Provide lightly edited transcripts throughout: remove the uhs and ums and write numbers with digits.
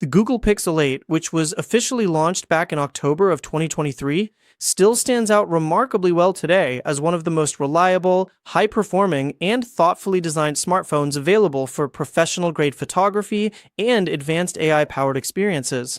The Google Pixel 8, which was officially launched back in October of 2023, still stands out remarkably well today as one of the most reliable, high-performing, and thoughtfully designed smartphones available for professional-grade photography and advanced AI-powered experiences.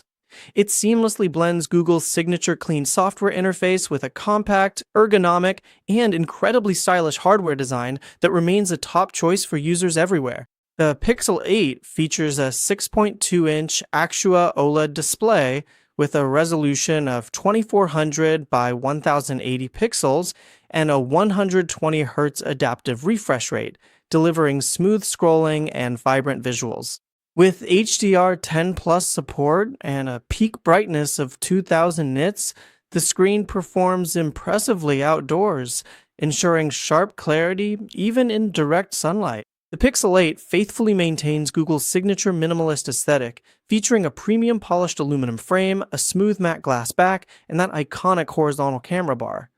It seamlessly blends Google's signature clean software interface with a compact, ergonomic, and incredibly stylish hardware design that remains a top choice for users everywhere. The Pixel 8 features a 6.2-inch Actua OLED display with a resolution of 2400 by 1080 pixels and a 120 Hz adaptive refresh rate, delivering smooth scrolling and vibrant visuals. With HDR10 Plus support and a peak brightness of 2000 nits, the screen performs impressively outdoors, ensuring sharp clarity even in direct sunlight. The Pixel 8 faithfully maintains Google's signature minimalist aesthetic, featuring a premium polished aluminum frame, a smooth matte glass back, and that iconic horizontal camera bar.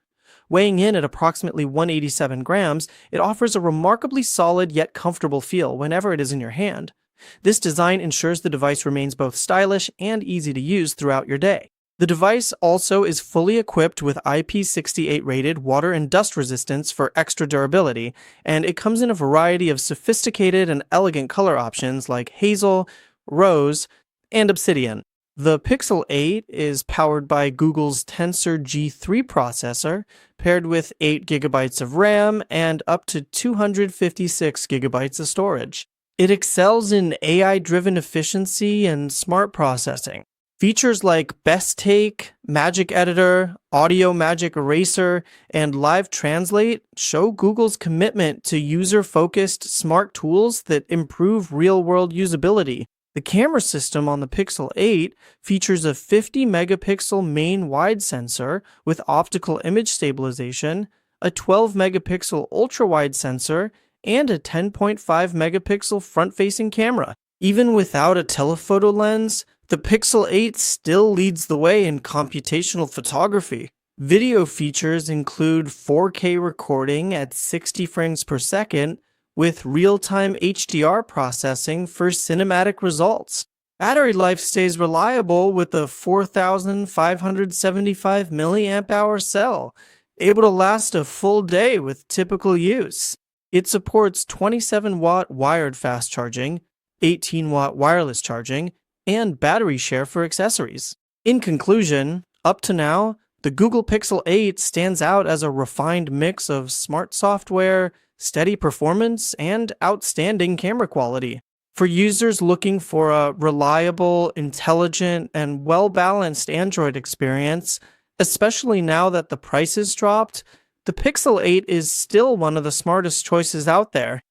Weighing in at approximately 187 grams, it offers a remarkably solid yet comfortable feel whenever it is in your hand. This design ensures the device remains both stylish and easy to use throughout your day. The device also is fully equipped with IP68 rated water and dust resistance for extra durability, and it comes in a variety of sophisticated and elegant color options like hazel, rose, and obsidian. The Pixel 8 is powered by Google's Tensor G3 processor, paired with 8 GB of RAM and up to 256 GB of storage. It excels in AI-driven efficiency and smart processing. Features like Best Take, Magic Editor, Audio Magic Eraser, and Live Translate show Google's commitment to user-focused smart tools that improve real-world usability. The camera system on the Pixel 8 features a 50-megapixel main wide sensor with optical image stabilization, a 12-megapixel ultra-wide sensor, and a 10.5-megapixel front-facing camera. Even without a telephoto lens, the Pixel 8 still leads the way in computational photography. Video features include 4K recording at 60 frames per second with real-time HDR processing for cinematic results. Battery life stays reliable with a 4,575 mAh cell, able to last a full day with typical use. It supports 27-watt wired fast charging, 18-watt wireless charging, and battery share for accessories. In conclusion, up to now, the Google Pixel 8 stands out as a refined mix of smart software, steady performance, and outstanding camera quality. For users looking for a reliable, intelligent, and well-balanced Android experience, especially now that the price has dropped, the Pixel 8 is still one of the smartest choices out there.